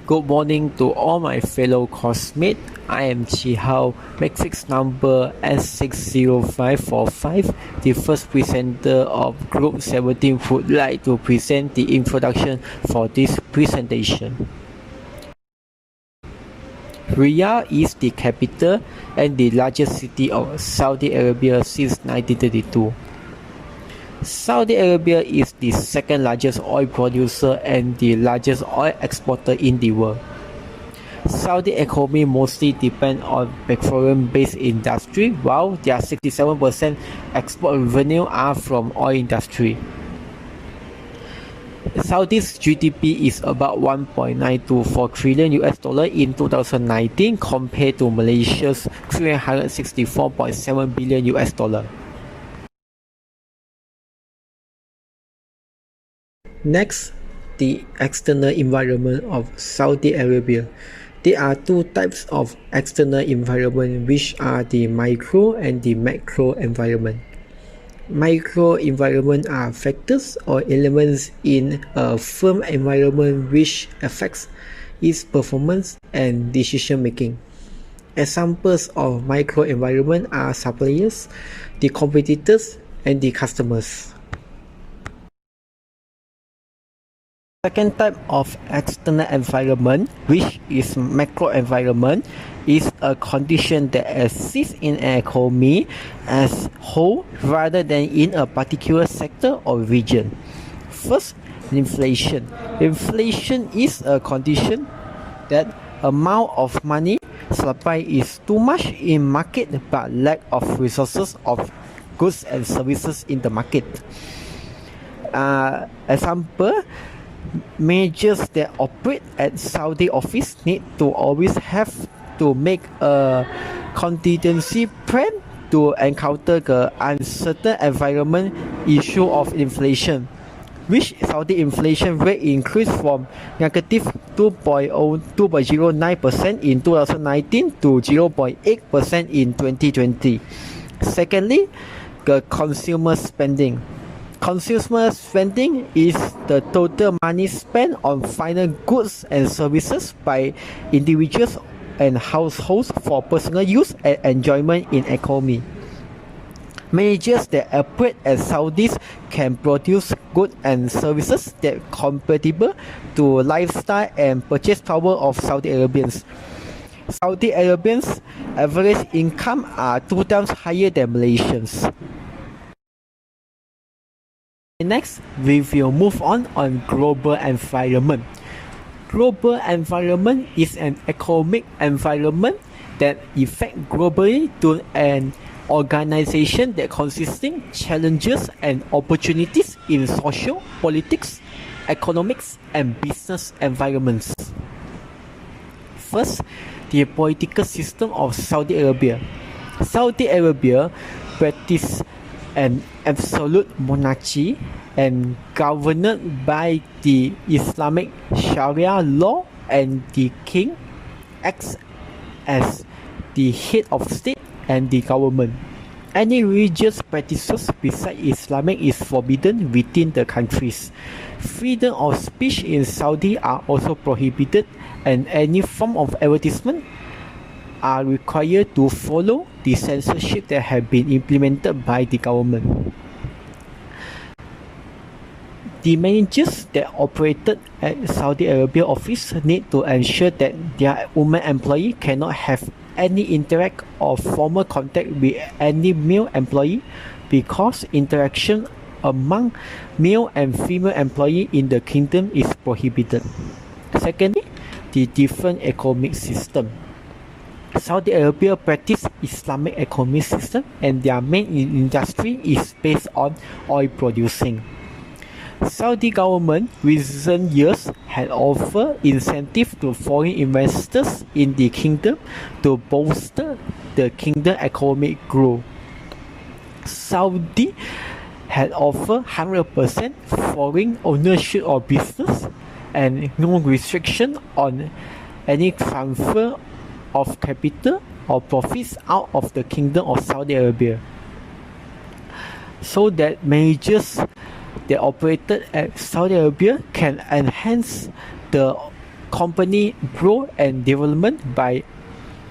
Good morning to all my fellow classmates. I am Chihao, matrix number S60545, the first presenter of Group 17 would like to present the introduction for this presentation. Riyadh is the capital and the largest city of Saudi Arabia since 1932. Saudi Arabia is the second largest oil producer and the largest oil exporter in the world. Saudi economy mostly depends on petroleum-based industry, while their 67% export revenue are from oil industry. Saudi's GDP is about 1.924 trillion US dollar in 2019 compared to Malaysia's 364.7 billion US dollar. Next, the external environment of Saudi Arabia. There are two types of external environment, which are the micro and the macro environment. Micro environment are factors or elements in a firm environment which affects its performance and decision making. Examples of micro environment are suppliers, the competitors, and the customers. Second type of external environment, which is macro environment, is a condition that exists in an economy as whole rather than in a particular sector or region. First, inflation. Inflation is a condition that amount of money supply is too much in market but lack of resources of goods and services in the market. Example, managers that operate at Saudi office need to always have to make a contingency plan to encounter the uncertain environment issue of inflation, which Saudi inflation rate increased from negative 2.09% in 2019 to 0.8% in 2020. Secondly, the consumer spending. Consumer spending is the total money spent on final goods and services by individuals and households for personal use and enjoyment in economy. Managers that operate at Saudis can produce goods and services that are compatible to lifestyle and purchase power of Saudi Arabians. Saudi Arabians' average income are 2 times higher than Malaysians. Next, we will move on global environment. Global environment is an economic environment that affects globally to an organization that consisting challenges and opportunities in social, politics, economics, and business environments. First, the political system of Saudi Arabia. Saudi Arabia practices an absolute monarchy and governed by the Islamic Sharia law, and the king acts as the head of state and the government. Any religious practices besides Islamic is forbidden within the countries. Freedom of speech in Saudi are also prohibited, and any form of advertisement are required to follow the censorship that have been implemented by the government. The managers that operated at Saudi Arabia office need to ensure that their women employee cannot have any interact or formal contact with any male employee, because interaction among male and female employee in the kingdom is prohibited. Secondly, the different economic system. Saudi Arabia practice Islamic economic system, and their main industry is based on oil producing. Saudi government recent years had offered incentive to foreign investors in the kingdom to bolster the kingdom economic growth. Saudi had offered 100% foreign ownership of business and no restriction on any transfer of capital or profits out of the kingdom of Saudi Arabia, so that managers that operated at Saudi Arabia can enhance the company grow and development by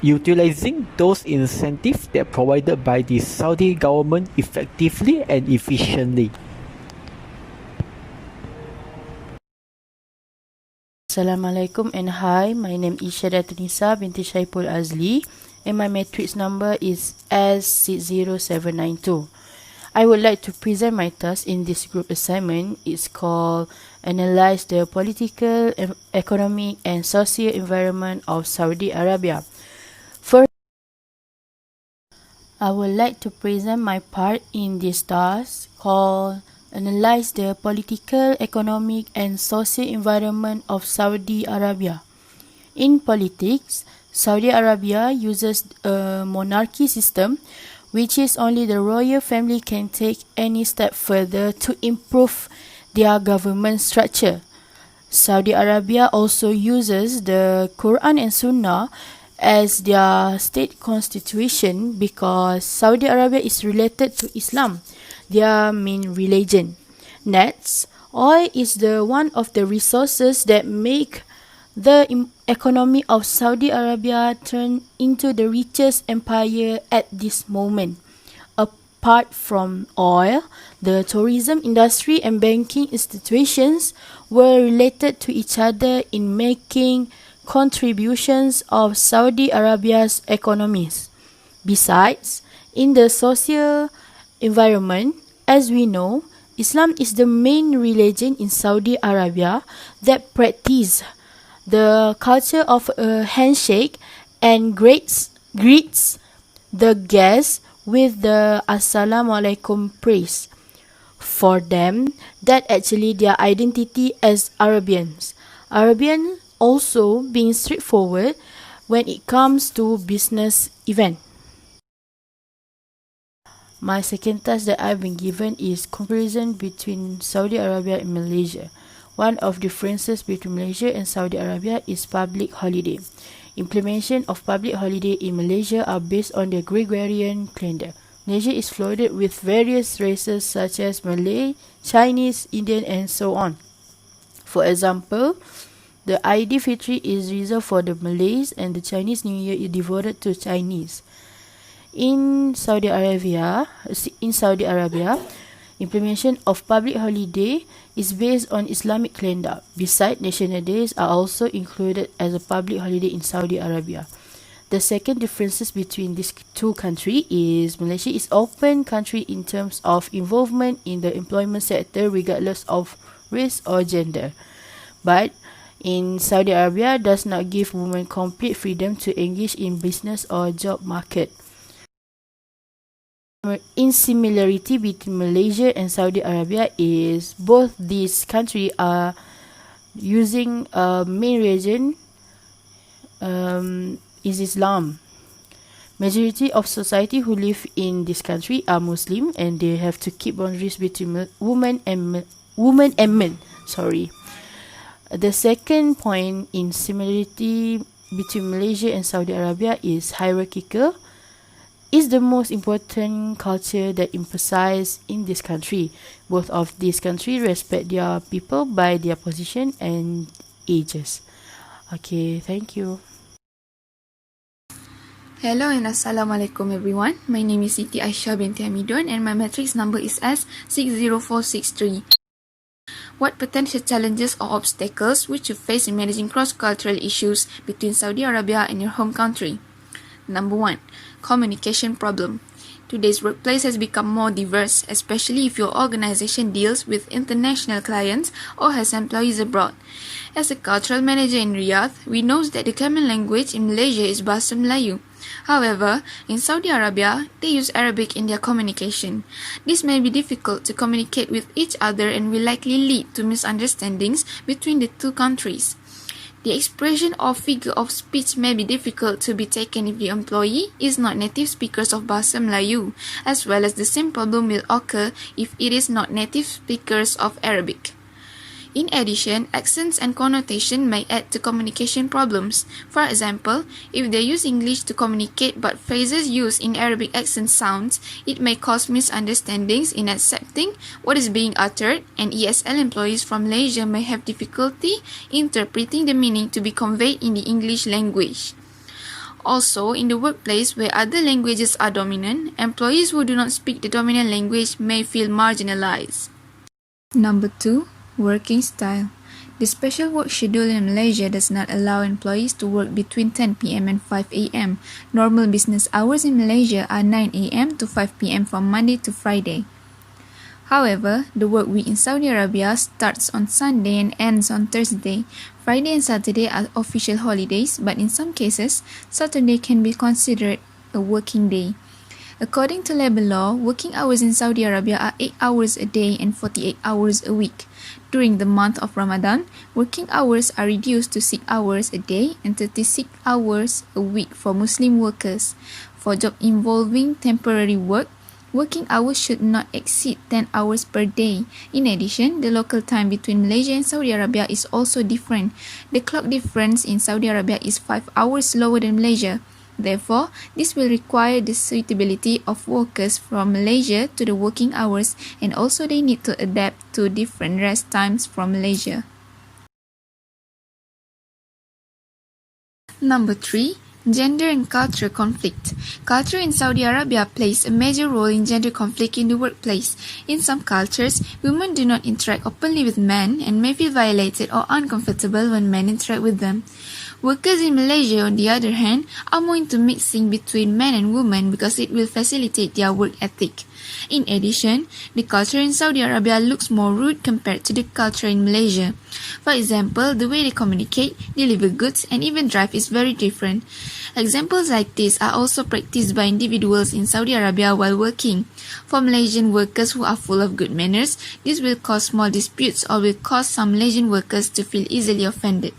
utilizing those incentives that provided by the Saudi government effectively and efficiently. Assalamualaikum and hi, my name is Syadatunisa binti Syaipul Azli and my matrix number is S60792. I would like to present my task in this group assignment. It's called Analyze the Political, Economic and Social Environment of Saudi Arabia. First, I would like to present my part in this task called Analyze the Political, Economic and Social Environment of Saudi Arabia. In politics, Saudi Arabia uses a monarchy system, which is only the royal family can take any step further to improve their government structure. Saudi Arabia also uses the Quran and Sunnah as their state constitution because Saudi Arabia is related to Islam, their main religion. Next, oil is one of the resources that make the economy of Saudi Arabia turn into the richest empire at this moment. Apart from oil, the tourism industry and banking institutions were related to each other in making contributions of Saudi Arabia's economies. Besides, in the social environment, as we know, Islam is the main religion in Saudi Arabia that practices the culture of a handshake and greets the guests with the Assalamualaikum praise. For them, that actually their identity as Arabians. Arabian also being straightforward when it comes to business event. My second task that I've been given is comparison between Saudi Arabia and Malaysia. One of the differences between Malaysia and Saudi Arabia is public holiday. Implementation of public holiday in Malaysia are based on the Gregorian calendar. Malaysia is flooded with various races such as Malay, Chinese, Indian and so on. For example, the Eid Fitri is reserved for the Malays and the Chinese New Year is devoted to Chinese. In Saudi Arabia, implementation of public holiday is based on Islamic calendar. Besides, national days are also included as a public holiday in Saudi Arabia. The second differences between these two countries is Malaysia is open country in terms of involvement in the employment sector regardless of race or gender. But in Saudi Arabia does not give women complete freedom to engage in business or job market. In similarity between Malaysia and Saudi Arabia is both these countries are using main religion is Islam. Majority of society who live in this country are Muslim and they have to keep boundaries between women and men. The second point in similarity between Malaysia and Saudi Arabia is hierarchical. Is the most important culture that emphasized in this country. Both of these countries respect their people by their position and ages. Okay, thank you. Hello and Assalamualaikum everyone. My name is Siti Aisyah binti Hamidun and my matrix number is S60463. What potential challenges or obstacles which you face in managing cross-cultural issues between Saudi Arabia and your home country? Number 1. Communication problem. Today's workplace has become more diverse, especially if your organization deals with international clients or has employees abroad. As a cultural manager in Riyadh, we know that the common language in Malaysia is Bahasa Melayu. However, in Saudi Arabia, they use Arabic in their communication. This may be difficult to communicate with each other and will likely lead to misunderstandings between the two countries. The expression or figure of speech may be difficult to be taken if the employee is not native speakers of Bahasa Melayu, as well as the same problem will occur if it is not native speakers of Arabic. In addition, accents and connotation may add to communication problems. For example, if they use English to communicate but phrases used in Arabic accent sounds, it may cause misunderstandings in accepting what is being uttered, and ESL employees from Malaysia may have difficulty interpreting the meaning to be conveyed in the English language. Also, in the workplace where other languages are dominant, employees who do not speak the dominant language may feel marginalized. Number 2. Working style. The special work schedule in Malaysia does not allow employees to work between 10 p.m. and 5 a.m. Normal business hours in Malaysia are 9 a.m. to 5 p.m. from Monday to Friday. However, the work week in Saudi Arabia starts on Sunday and ends on Thursday. Friday and Saturday are official holidays, but in some cases, Saturday can be considered a working day. According to labor law, working hours in Saudi Arabia are 8 hours a day and 48 hours a week. During the month of Ramadan, working hours are reduced to 6 hours a day and 36 hours a week for Muslim workers. For jobs involving temporary work, working hours should not exceed 10 hours per day. In addition, the local time between Malaysia and Saudi Arabia is also different. The clock difference in Saudi Arabia is 5 hours lower than Malaysia. Therefore, this will require the suitability of workers from Malaysia to the working hours, and also they need to adapt to different rest times from Malaysia. Number 3. Gender and culture conflict. Culture in Saudi Arabia plays a major role in gender conflict in the workplace. In some cultures, women do not interact openly with men and may feel violated or uncomfortable when men interact with them. Workers in Malaysia, on the other hand, are more into mixing between men and women because it will facilitate their work ethic. In addition, the culture in Saudi Arabia looks more rude compared to the culture in Malaysia. For example, the way they communicate, deliver goods, and even drive is very different. Examples like this are also practiced by individuals in Saudi Arabia while working. For Malaysian workers who are full of good manners, this will cause small disputes or will cause some Malaysian workers to feel easily offended.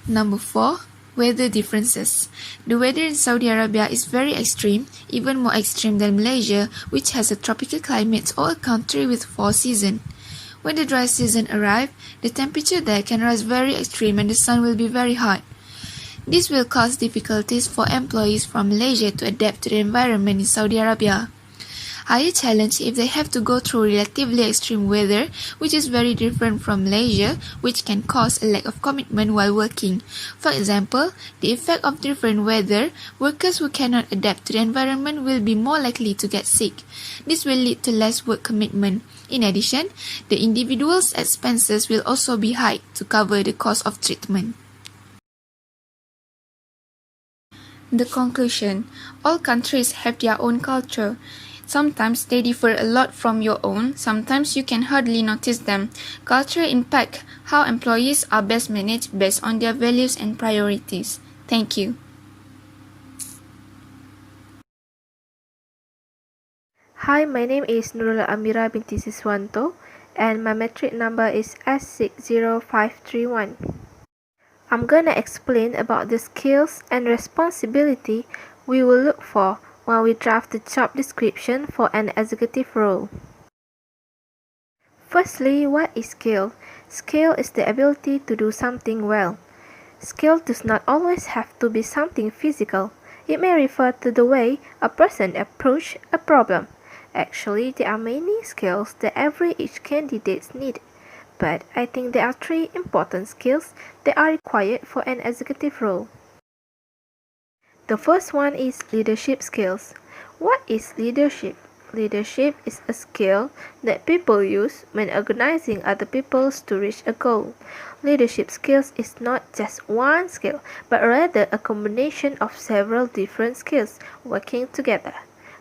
Number 4. Weather differences. The weather in Saudi Arabia is very extreme, even more extreme than Malaysia, which has a tropical climate or a country with 4 seasons. When the dry season arrives, the temperature there can rise very extreme and the sun will be very hot. This will cause difficulties for employees from Malaysia to adapt to the environment in Saudi Arabia. Higher challenge if they have to go through relatively extreme weather, which is very different from Malaysia, which can cause a lack of commitment while working. For example, the effect of different weather, workers who cannot adapt to the environment will be more likely to get sick. This will lead to less work commitment. In addition, the individual's expenses will also be high to cover the cost of treatment. The conclusion: all countries have their own culture. Sometimes they differ a lot from your own, sometimes you can hardly notice them. Culture impacts how employees are best managed based on their values and priorities. Thank you. Hi, my name is Nurul Amira binti Siswanto and my metric number is S60531. I'm gonna explain about the skills and responsibility we will look for when we draft the job description for an executive role. Firstly, what is skill? Skill is the ability to do something well. Skill does not always have to be something physical. It may refer to the way a person approaches a problem. Actually, there are many skills that each candidate needs, but I think there are 3 important skills that are required for an executive role. The first one is leadership skills. What is leadership? Leadership is a skill that people use when organizing other people to reach a goal. Leadership skills is not just one skill, but rather a combination of several different skills working together.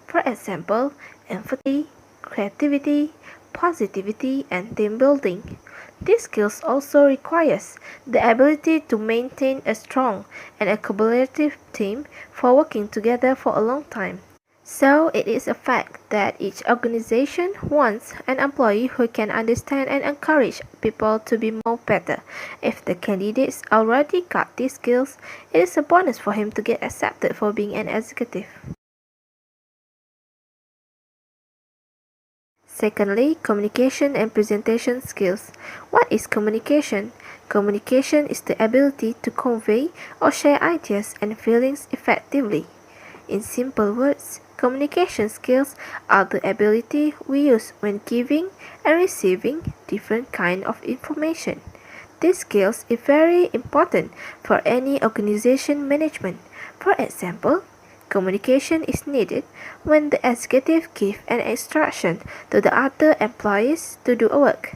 For example, empathy, creativity, positivity, and team building. These skills also requires the ability to maintain a strong and a collaborative team for working together for a long time. So it is a fact that each organization wants an employee who can understand and encourage people to be more better. If the candidates already got these skills, it is a bonus for him to get accepted for being an executive. Secondly, communication and presentation skills. What is communication? Communication is the ability to convey or share ideas and feelings effectively. In simple words, communication skills are the ability we use when giving and receiving different kinds of information. These skills are very important for any organization management. For example, communication is needed when the executive gives an instruction to the other employees to do a work.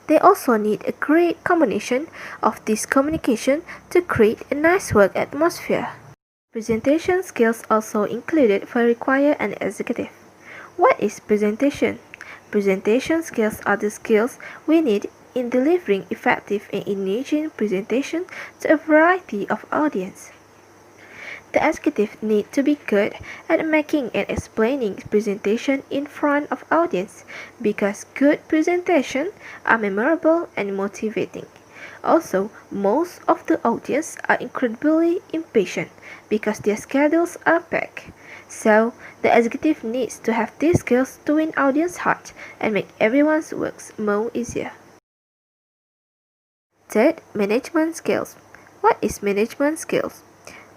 They also need a great combination of this communication to create a nice work atmosphere. Presentation skills also included for require an executive. What is presentation? Presentation skills are the skills we need in delivering effective and engaging presentation to a variety of audience. The executive need to be good at making and explaining presentation in front of audience because good presentation are memorable and motivating. Also, most of the audience are incredibly impatient because their schedules are packed. So, the executive needs to have these skills to win audience heart and make everyone's works more easier. Third, management skills. What is management skills?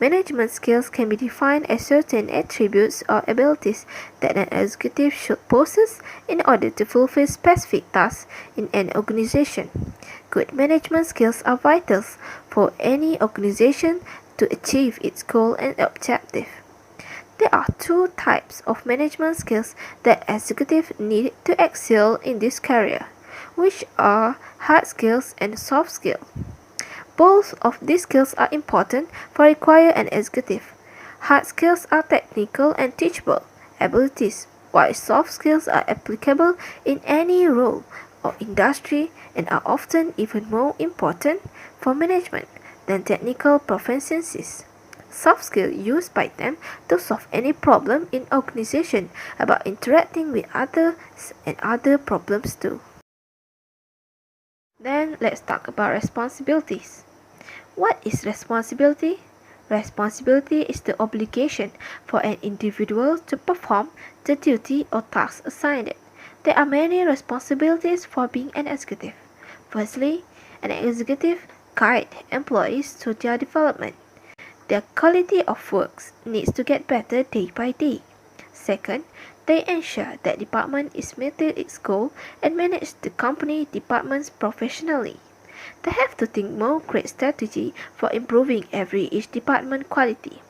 Management skills can be defined as certain attributes or abilities that an executive should possess in order to fulfill specific tasks in an organization. Good management skills are vital for any organization to achieve its goal and objective. There are two types of management skills that executives need to excel in this career, which are hard skills and soft skills. Both of these skills are important for require an executive. Hard skills are technical and teachable abilities, while soft skills are applicable in any role or industry and are often even more important for management than technical proficiencies. Soft skills used by them to solve any problem in organization about interacting with others and other problems too. Then let's talk about responsibilities. What is responsibility? Responsibility is the obligation for an individual to perform the duty or task assigned. There are many responsibilities for being an executive. Firstly, an executive guides employees to their development. Their quality of work needs to get better day by day. Second, they ensure that department is meeting its goal and manage the company departments professionally. They have to think more great strategy for improving each department quality.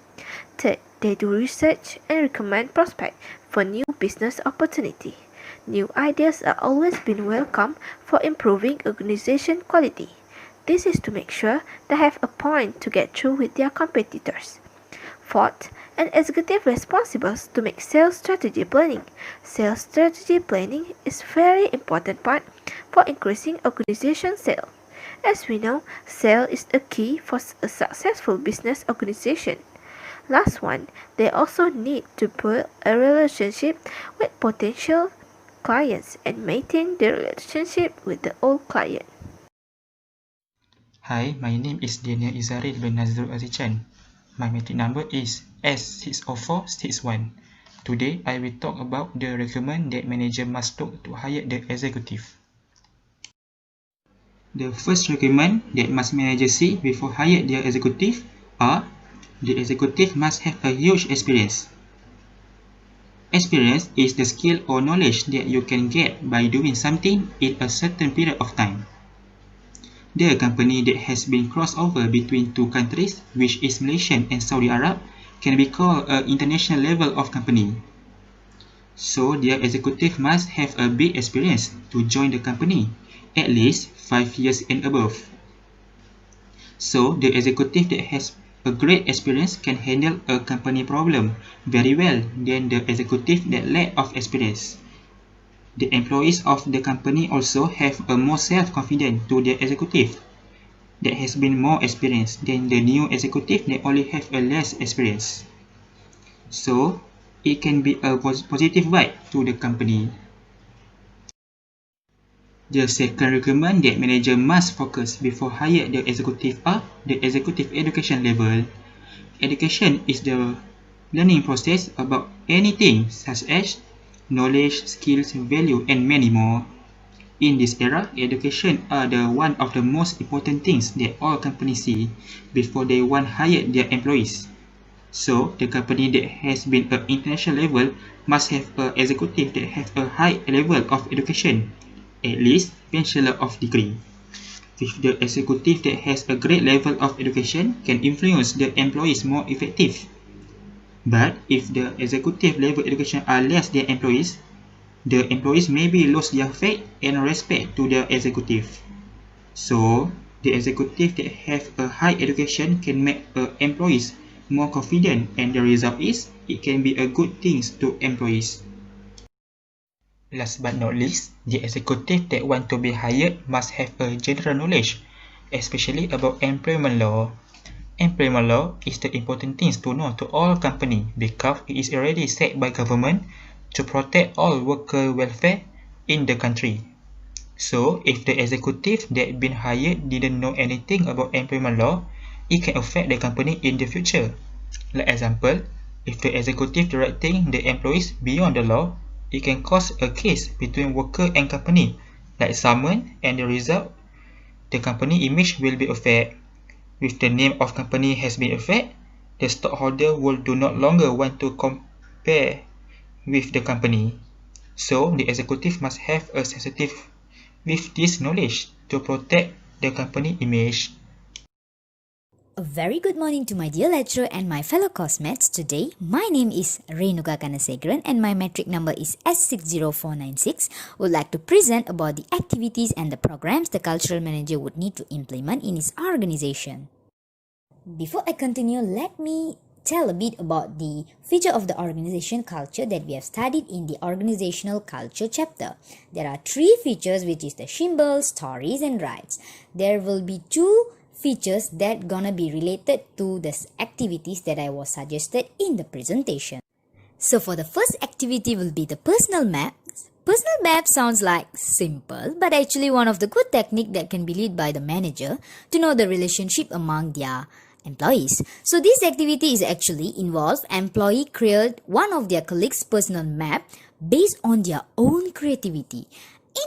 Third, they do research and recommend prospects for new business opportunity. New ideas are always been welcome for improving organization quality. This is to make sure they have a point to get through with their competitors. Fourth, an executive responsible to make sales strategy planning. Sales strategy planning is very important part for increasing organization sales. As we know, sales is a key for a successful business organization. Last one, they also need to build a relationship with potential clients and maintain the relationship with the old client. Hi, my name is Daniel Izaril bin Nazrul Azichan. My metric number is S60461. Today, I will talk about the requirement that manager must look to hire the executive. The first requirement that must manager see before hire their executive are the executive must have a huge experience. Experience is the skill or knowledge that you can get by doing something in a certain period of time. The company that has been crossover between two countries, which is Malaysia and Saudi Arab, can be called an international level of company. So their executive must have a big experience to join the company, at least 5 years and above. So the executive that has a great experience can handle a company problem very well than the executive that lack of experience. The employees of the company also have a more self-confidence to their executive that has been more experienced than the new executive that only have a less experience. So it can be a positive vibe to the company. The second requirement that manager must focus before hire the executive are the executive education level. Education is the learning process about anything such as knowledge, skills, value, and many more. In this era, education are one of the most important things that all companies see before they want to hire their employees. So, the company that has been at international level must have an executive that have a high level of education, at least bachelor of degree. If the executive that has a great level of education can influence the employees more effective. But if the executive level education are less than employees, the employees maybe lose their faith and respect to the executive. So, the executive that have a high education can make employees more confident, and the result is it can be a good thing to employees. Last but not least, the executive that want to be hired must have a general knowledge, especially about employment law. Employment law is the important things to know to all company because it is already set by government to protect all worker welfare in the country. So, if the executive that been hired didn't know anything about employment law, it can affect the company in the future. Like example, if the executive directing the employees beyond the law, it can cause a case between worker and company, like summon, and the result, the company image will be affected. If the name of company has been affected, the stockholder will do not longer want to compare with the company. So, the executive must have a sensitive with this knowledge to protect the company image. A very good morning to my dear lecturer and my fellow classmates. Today, my name is Renuka Kanasegaran and my metric number is S60496. Would like to present about the activities and the programs the cultural manager would need to implement in his organization. Before I continue, let me tell a bit about the feature of the organization culture that we have studied in the organizational culture chapter. There are three features, which is the symbols, stories, and rights. There will be two features that gonna be related to the activities that I was suggested in the presentation. So for the first activity will be the personal map. Personal map sounds like simple, but actually one of the good technique that can be led by the manager to know the relationship among their employees. So this activity is actually involve employee create one of their colleagues' personal map based on their own creativity.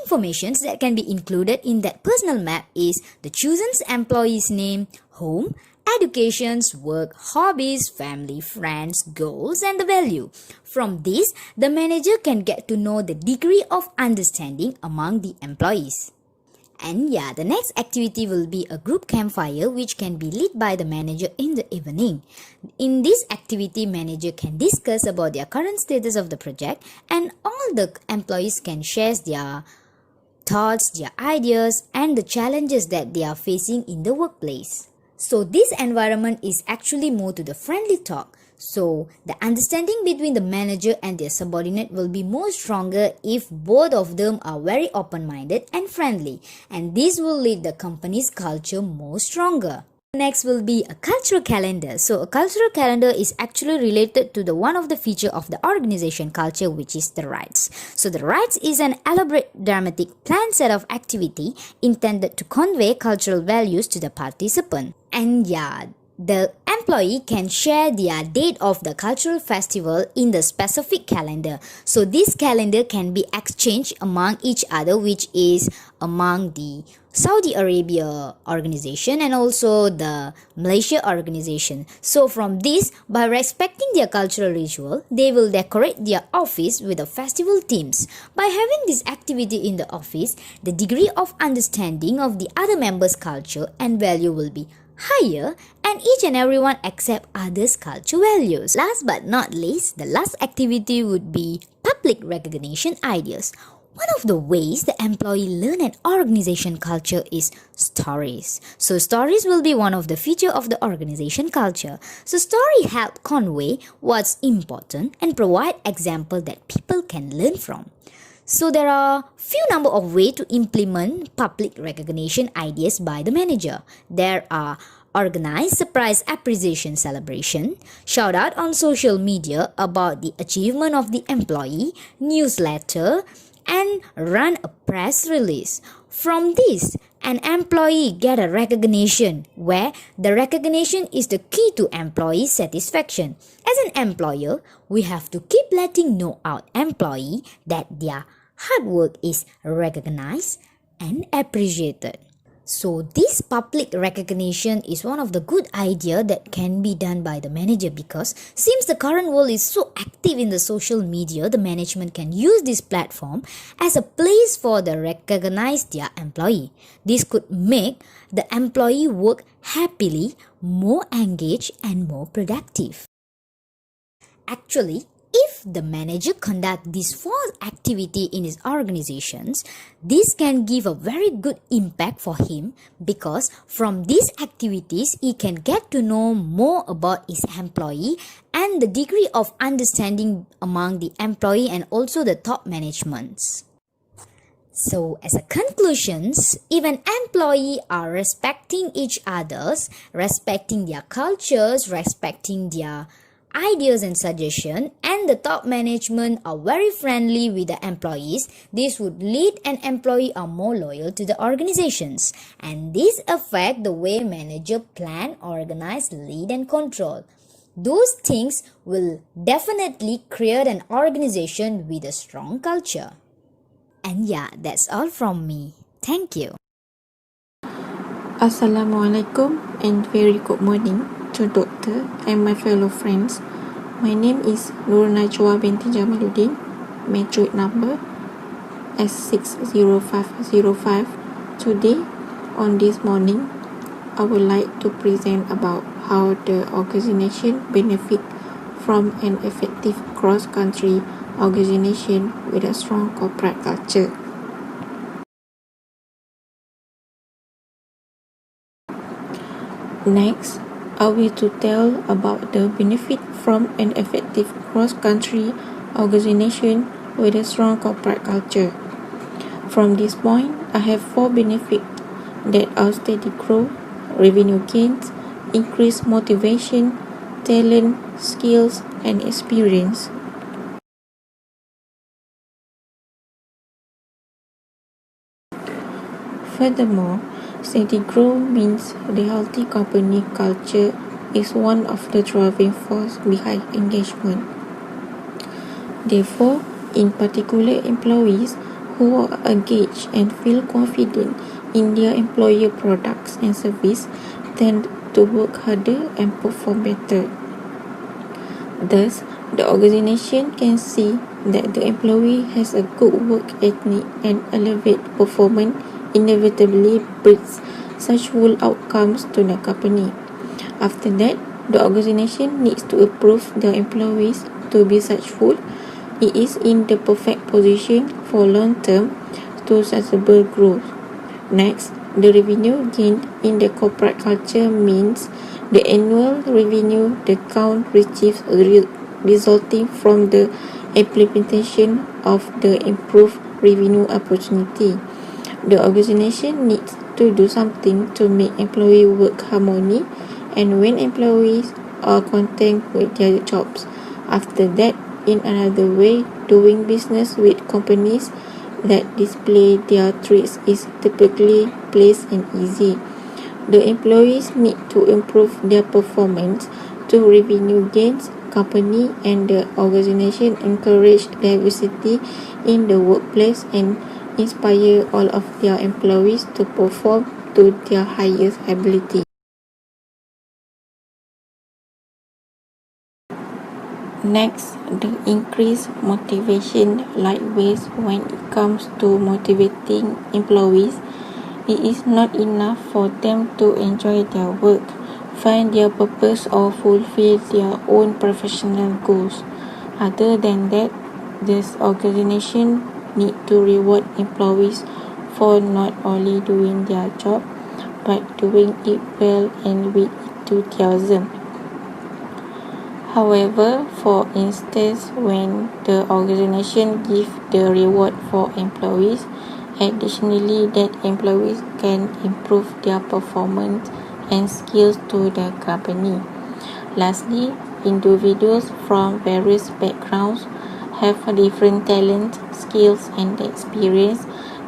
Information that can be included in that personal map is the chosen employee's name, home, educations, work, hobbies, family, friends, goals, and the value. From this, the manager can get to know the degree of understanding among the employees. And yeah, the next activity will be a group campfire which can be led by the manager in the evening. In this activity, manager can discuss about their current status of the project and all the employees can share their thoughts, their ideas, and the challenges that they are facing in the workplace. So this environment is actually more to the friendly talk. So the understanding between the manager and their subordinate will be more stronger if both of them are very open-minded and friendly, and this will lead the company's culture more stronger. Next will be a cultural calendar. So a cultural calendar is actually related to the one of the feature of the organization culture, which is the rites. So the rites is an elaborate, dramatic, planned set of activity intended to convey cultural values to the participant. And yeah, the employee can share their date of the cultural festival in the specific calendar. So this calendar can be exchanged among each other, which is among the Saudi Arabia organization and also the Malaysia organization. So from this, by respecting their cultural ritual, they will decorate their office with the festival themes. By having this activity in the office, the degree of understanding of the other members' culture and value will be higher, and each and everyone accept others' culture values. Last but not least, the last activity would be public recognition ideas. One of the ways the employee learn an organization culture is stories. So stories will be one of the feature of the organization culture. So story help convey what's important and provide example that people can learn from. So there are few number of ways to implement public recognition ideas by the manager. There are organize surprise appreciation celebration, shout out on social media about the achievement of the employee, newsletter, and run a press release. From this, an employee get a recognition where the recognition is the key to employee satisfaction. As an employer, we have to keep letting know our employee that their hard work is recognized and appreciated. So this public recognition is one of the good idea that can be done by the manager, because since the current world is so active in the social media, the management can use this platform as a place for the recognize their employee. This could make the employee work happily, more engaged and more productive. Actually, if the manager conduct this four activity in his organizations, this can give a very good impact for him, because from these activities he can get to know more about his employee and the degree of understanding among the employee and also the top managements. So as a conclusions, if an employee are respecting each others, respecting their cultures, respecting their ideas and suggestions, and the top management are very friendly with the employees, this would lead an employee are more loyal to the organizations, and this affect the way manager plan, organize, lead and control. Those things will definitely create an organization with a strong culture. And yeah, that's all from me. Thank you. Assalamualaikum and very good morning to Doctor and my fellow friends. My name is Nur Najwa binti Jamaluddin, metric number S60505. Today, on this morning, I would like to present about how the organization benefit from an effective cross-country organization with a strong corporate culture. Next, I will to tell about the benefit from an effective cross-country organization with a strong corporate culture. From this point, I have four benefits that are steady growth, revenue gains, increased motivation, talent, skills, and experience. Furthermore, steady growth means the healthy company culture is one of the driving force behind engagement. Therefore, in particular, employees who are engaged and feel confident in their employer products and service tend to work harder and perform better. Thus, the organization can see that the employee has a good work ethic and elevate performance inevitably brings such good outcomes to the company. After that, the organization needs to approve the employees to be successful. It is in the perfect position for long-term to sustainable growth. Next, the revenue gained in the corporate culture means the annual revenue the account receives resulting from the implementation of the improved revenue opportunity. The organization needs to do something to make employee work harmony, and when employees are content with their jobs. After that, in another way, doing business with companies that display their traits is typically pleasant and easy. The employees need to improve their performance to revenue gains. Company and the organization encourage diversity in the workplace and inspire all of their employees to perform to their highest ability. Next, the increased motivation likewise when it comes to motivating employees. It is not enough for them to enjoy their work, find their purpose or fulfill their own professional goals. Other than that, this organization need to reward employees for not only doing their job but doing it well and with enthusiasm. However, for instance, when the organization gives the reward for employees, additionally that employees can improve their performance and skills to the company. Lastly, individuals from various backgrounds have different talents, skills, and experience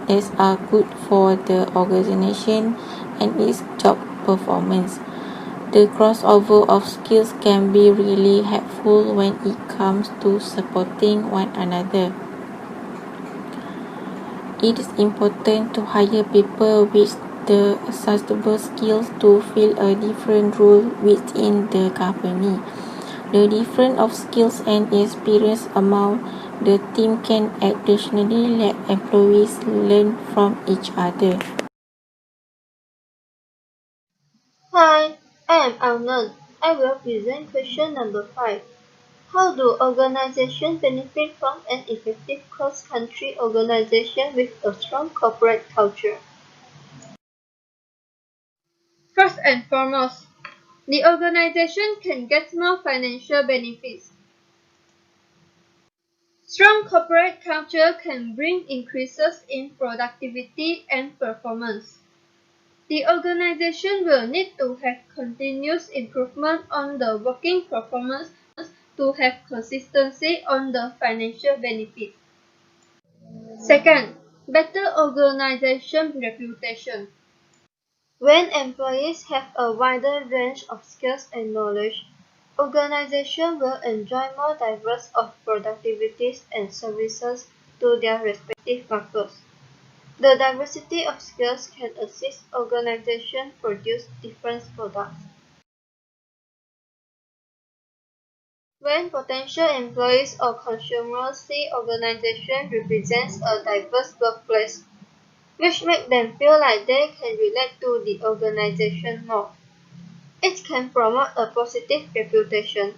that are good for the organization and its job performance. The crossover of skills can be really helpful when it comes to supporting one another. It is important to hire people with the suitable skills to fill a different role within the company. The difference of skills and experience among the team can additionally let employees learn from each other. Hi, I am Arnold. I will present question number 5. How do organizations benefit from an effective cross-country organization with a strong corporate culture? First and foremost, the organization can get more financial benefits. Strong corporate culture can bring increases in productivity and performance. The organization will need to have continuous improvement on the working performance to have consistency on the financial benefits. Second, better organization reputation. When employees have a wider range of skills and knowledge, organizations will enjoy more diverse of productivities and services to their respective markets. The diversity of skills can assist organizations produce different products. When potential employees or consumers see organization represents a diverse workplace, which make them feel like they can relate to the organization more. It can promote a positive reputation,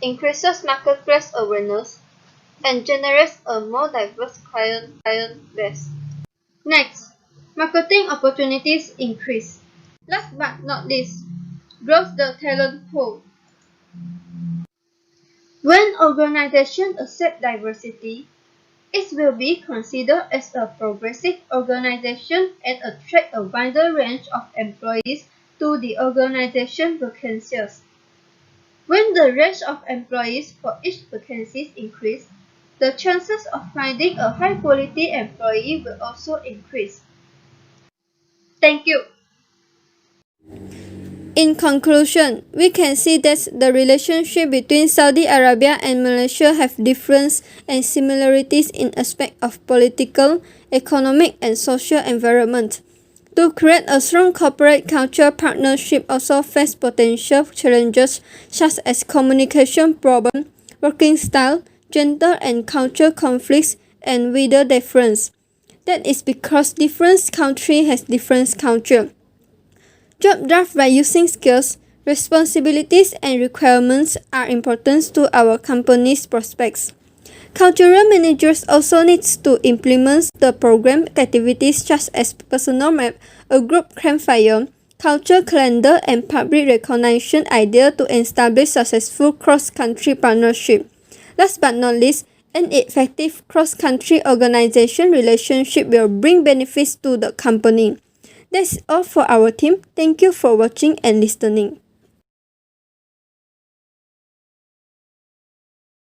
increases marketplace awareness, and generates a more diverse client base. Next, marketing opportunities increase. Last but not least, grows the talent pool. When organizations accept diversity, it will be considered as a progressive organization and attract a wider range of employees to the organization vacancies. When the range of employees for each vacancy increase, the chances of finding a high-quality employee will also increase. Thank you. In conclusion, we can see that the relationship between Saudi Arabia and Malaysia have differences and similarities in aspects of political, economic, and social environment. To create a strong corporate culture, partnership also face potential challenges such as communication problems, working style, gender and culture conflicts, and wider difference. That is because different country has different culture. Job draft by using skills, responsibilities, and requirements are important to our company's prospects. Cultural managers also need to implement the program activities such as personal map, a group campfire, culture calendar, and public recognition idea to establish successful cross-country partnership. Last but not least, an effective cross-country organization relationship will bring benefits to the company. That's all for our team. Thank you for watching and listening.